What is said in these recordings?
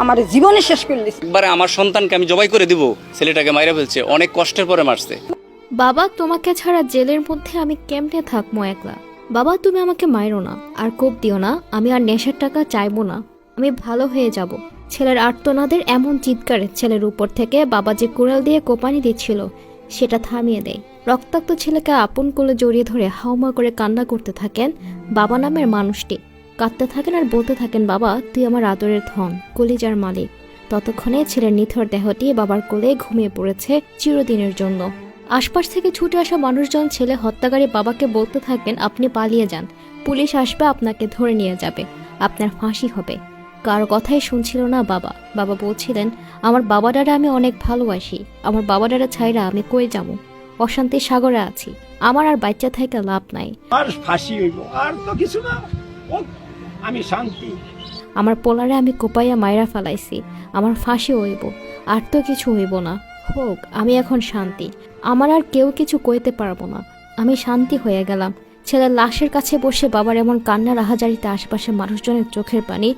আমার জীবনে শেষ করলিস। একবারে আমার সন্তানকে আমি জবাই করে দিব, ছেলেটাকে মাইরা ফেলছে, অনেক কষ্টের পরে মারছে। বাবা, তোমাকে ছাড়া জেলের মধ্যে আমি কেমনে থাকবো একলা? বাবা, তুমি আমাকে মাইরো না, আর কোপ দিও না, আমি আর নেশার টাকা চাইবো না, আমি ভালো হয়ে যাব। ছেলের আর্তনাদের এমন চিৎকারে ছেলের উপর থেকে বাবা যে কুড়াল দিয়ে কোপানি দিচ্ছিল সেটা থামিয়ে দেয়। রক্তাক্ত ছেলেকে আপন কোলে জড়িয়ে ধরে হাউমা করে কান্না করতে থাকেন বাবা নামের মানুষটি। কাঁদতে থাকেন আর বলতে থাকেন, বাবা তুই আমার আদরের ধন, কলিজার মালিক। ততক্ষণে ছেলের নিথর দেহটি বাবার কোলে ঘুমিয়ে পড়েছে চিরদিনের জন্য। আশপাশ থেকে ছুটে আসা মানুষজন ছেলে হত্যাকারী বাবাকে বলতে থাকেন, আপনি পালিয়ে যান, পুলিশ আসবে, আপনাকে ধরে নিয়ে যাবে, আপনার ফাঁসি হবে। কারো কথাই শুনছিল না বাবা। বাবা বলছিলেন, আমার বাবাডারে আমি অনেক ভালোবাসি, আমার বাবাডারে ছাইরা আমি কই যাবো, অশান্তির সাগরে আছি, আমার আর বাচ্চা থেকে লাভ নাই। আর ফাঁসি হইব, আর তো কিছু না, আমি শান্তি। আমার পোলারে আমি কোপাইয়া মাইরা ফেলাইছি, আমার ফাঁসি হইব, আর তো কিছু হইব না, হোক, আমি এখন শান্তি, আমার আর কেউ কিছু কইতে পারবো না, আমি শান্তি হয়ে গেলাম। ছেলের লাশের কাছে বসে বাবার এমন কান্নার আহাজারিতে আশেপাশে মানুষজনের চোখের পানি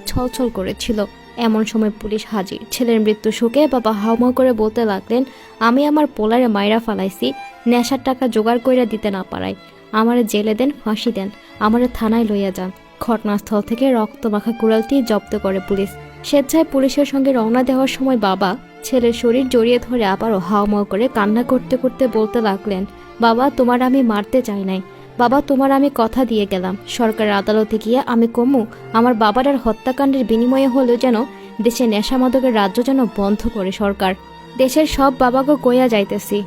ছলছল করেছিল। এমন সময় পুলিশ হাজির। ছেলের মৃত্যু শোকে বাবা হাউমাউ করে বলতে লাগলেন, আমি আমার পোলারে মাইরা ফালাইছি, নেশার টাকা জোগাড় কইরা দিতে না পারাই, আমারে জেলে দেন, ফাঁসি দেন, আমারে থানায় লইয়া যান। ঘটনাস্থল থেকে রক্তমাখা কুড়ালটি জব্দ করে পুলিশ। স্বেচ্ছায় পুলিশের সঙ্গে রওনা দেওয়ার সময় বাবা ছেলের শরীর জড়িয়ে ধরে আবারও হাউমাউ করে কান্না করতে করতে বলতে লাগলেন, বাবা তোমার আমি মারতে চাই নাই, বাবা তোমার আমি কথা দিয়ে গেলাম, সরকারের আদালতে গিয়ে আমি কমু আমার বাবার আর হত্যাকাণ্ডের বিনিময়ে হলেও যেন দেশে নেশা মাদকের রাজ্য যেন বন্ধ করে সরকার। দেশের সব বাবাকে কইয়া যাইতেছি,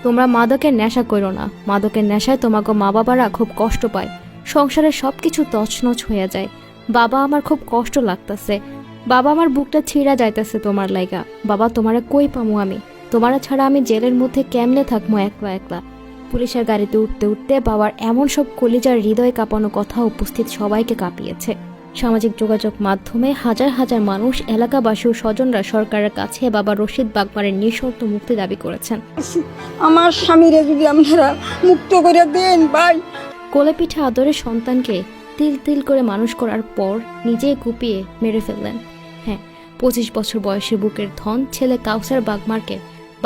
তোমরা মাদকের নেশা করো না, মাদকের নেশায় তোমাকে মা বাবারা খুব কষ্ট পায়, সংসারের সবকিছু তছনছ হয়ে যায়। বাবা আমার খুব কষ্ট লাগতেছে, বাবা আমার বুকটা ছিঁড়া যাইতেছে তোমার লাইগা, বাবা তোমারে কই পামু আমি, তোমারা ছাড়া আমি জেলের মধ্যে কেমনে থাকবো একলা একলা। পুলিশের গাড়িতে উঠতে উঠতে বাবার এমন সব কলিজার হৃদয় কাঁপানো কথা উপস্থিত সবাইকে কাঁপিয়েছে। সামাজিক যোগাযোগ মাধ্যমে হাজার হাজার মানুষ, এলাকাবাসী ও স্বজনরা সরকারের কাছে বাবা রশিদ বাগমারের নিঃশর্ত মুক্তি দাবি করেছেন। আমার স্বামীরে যদি আপনারা মুক্ত করে দেন ভাই। কোলে পিঠে আদরের সন্তানকে তিল তিল করে মানুষ করার পর নিজেই কুপিয়ে মেরে ফেললেন। হ্যাঁ, 25 বছর বয়সী বুকের ধন ছেলে কাউসার বাগমারকে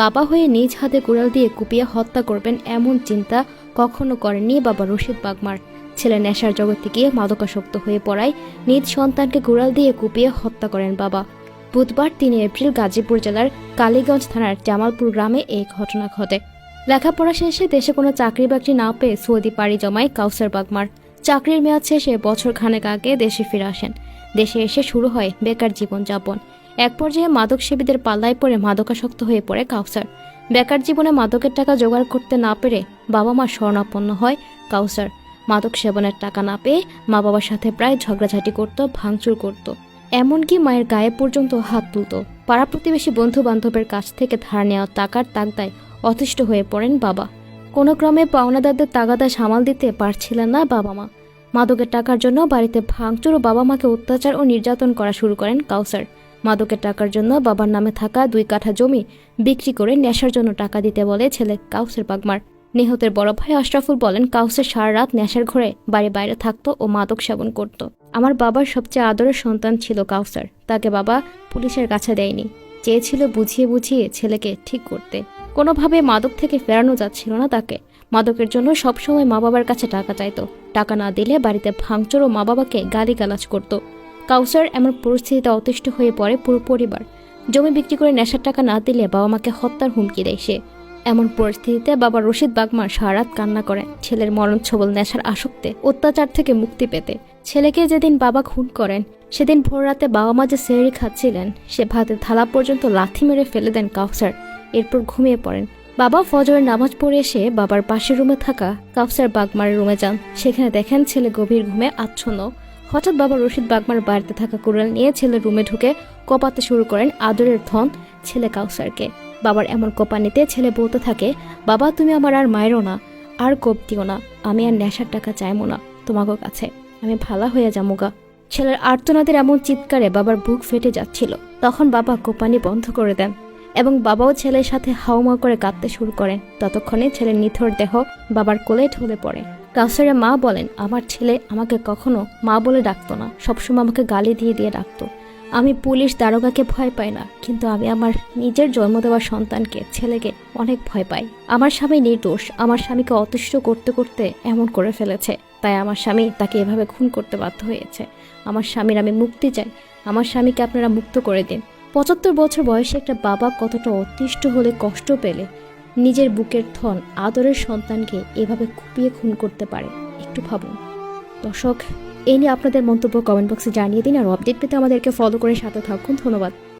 বাবা হয়ে নিজ হাতে কুড়াল দিয়ে কুপিয়ে হত্যা করবেন এমন চিন্তা কখনো করেননি বাবা রশিদ বাগমার। ছেলে নেশার জগতে গিয়ে মাদকাসক্ত হয়ে পড়ায় নিজ সন্তানকে কুড়াল দিয়ে কুপিয়ে হত্যা করেন বাবা। বুধবার 3 এপ্রিল গাজীপুর জেলার কালীগঞ্জ থানার জামালপুর গ্রামে এই ঘটনা ঘটে। লেখাপড়া শেষে দেশে কোনো চাকরি বাকরি না পেয়ে সৌদি পাড়ি জমায় কাউসার বাগমার। চাকরির মেয়াদ শেষে বছর খানেক আগে দেশে ফিরে আসেন। দেশে এসে শুরু হয় বেকার জীবনযাপন। এক পর্যায়ে মাদক সেবীদের পাল্লায় পড়ে মাদকাসক্ত হয়ে পড়ে কাউসার। বেকার জীবনে মাদকের টাকা জোগাড় করতে না পেরে বাবা মা শরণাপন্ন হয় কাউসার। মাদক সেবনের টাকা না পেয়ে মা বাবার সাথে প্রায় ঝগড়াঝাটি করত, ভাঙচুর করত, এমনকি মায়ের গায়ে পর্যন্ত হাত তুলত। পাড়া প্রতিবেশী বন্ধু বান্ধবের কাছ থেকে ধার নেওয়া টাকার তাগদায় অতিষ্ঠ হয়ে পড়েন বাবা। কোনো ক্রমে পাওনাদারদের তাগাদা সামাল দিতে পারছিলেন না বাবা মা। মাদকের টাকার জন্য বাড়িতে ভাঙচুর ও বাবা মাকে অত্যাচার ও নির্যাতন করা শুরু করেন কাউসার। মাদকের টাকার জন্য বাবার নামে থাকা 2 কাঠা জমি বিক্রি করে নেশার জন্য টাকা দিতে বলে ছেলে কাউসার বাগমার। নিহতের বড় ভাই আশরাফুল বলেন, কাউসার সারা রাত নেশার ঘরে বাড়ি বাইরে থাকতো ও মাদক সেবন করত। আমার বাবার সবচেয়ে আদরের সন্তান ছিল কাউসার, তাকে বাবা পুলিশের কাছে দেয়নি, চেয়েছিল বুঝিয়ে বুঝিয়ে ছেলেকে ঠিক করতে। কোনোভাবে মাদক থেকে ফেরানো যাচ্ছিল না তাকে। মাদকের জন্য সবসময় মা বাবার কাছে টাকা চাইতো, টাকা না দিলে বাড়িতে ভাঙচুর ও মা বাবাকে গালিগালাজ করত। কাউসার এমন পরিস্থিতিতে অতিষ্ঠ হয়ে পড়ে পুরো পরিবার। জমি বিক্রি করে নেশার টাকা না দিলে বাবা মাকে হত্যার হুমকি দেয় সে। এমন পরিস্থিতিতে বাবা রশিদ বাগমার সারা রাত কান্না করেন ছেলের মরণ ছবল নেশার আসক্তে অত্যাচার থেকে মুক্তি পেতে। ছেলেকে যেদিন বাবা খুন করেন সেদিন ভোর রাতে বাবা মা যে সেহরি খাচ্ছিলেন সে ভাতের থালা পর্যন্ত লাথি মেরে ফেলে দেন কাউসার, এরপর ঘুমিয়ে পড়েন। বাবা ফজরের নামাজ পড়ে এসে বাবার পাশের রুমে থাকা কাউসার বাগমারের রুমে যান। সেখানে দেখেন ছেলে গভীর ঘুমে আচ্ছন্ন। হঠাৎ বাবা রশিদ বাগমার বাড়িতে থাকা কুড়াল নিয়ে ছেলের রুমে ঢুকে কোপাতে শুরু করেন আদরের ধন ছেলে কাউসারকে। বাবার এমন কোপানিতে ছেলে বলতে থাকে, বাবা তুমি আমার আর মায়েরও না, আর কোপ দিও না, আমি আর নেশার টাকা চাইবো না তোমাকে কাছে, আমি ভালা হয়ে যামুগা। ছেলের আর্তনাদের এমন চিৎকারে বাবার বুক ফেটে যাচ্ছিল। তখন বাবা কোপানি বন্ধ করে দেন এবং বাবাও ছেলের সাথে হাউমাউ করে কাঁদতে শুরু করেন। ততক্ষণে ছেলের নিথর দেহ বাবার কোলে ঢলে পড়ে। কাউসারের মা বলেন, আমার ছেলে আমাকে কখনো মা বলে ডাকতো না, সবসময় আমাকে গালি দিয়ে দিয়ে ডাকতো। আমি পুলিশ দারোগাকে ভয় পাই না, কিন্তু আমি আমার নিজের জন্ম দেওয়া সন্তানকে, ছেলেকে অনেক ভয় পাই। আমার স্বামী নির্দোষ, আমার স্বামীকে অতুষ্ট করতে করতে এমন করে ফেলেছে, তাই আমার স্বামী তাকে এভাবে খুন করতে বাধ্য হয়েছে। আমার স্বামীর আমি মুক্তি চাই, আমার স্বামীকে আপনারা মুক্ত করে দিন। 75 বছর বয়সে একটা বাবা কতটা অতিষ্ঠ হলে, কষ্ট পেলে নিজের বুকের থন আদরের সন্তানকে এভাবে কুপিয়ে খুন করতে পারে, একটু ভাবুন। দর্শক, এই নিয়ে আপনাদের মন্তব্য কমেন্ট বক্সে জানিয়ে দিন, আর আপডেট পেতে আমাদেরকে ফলো করে সাথে থাকুন। ধন্যবাদ।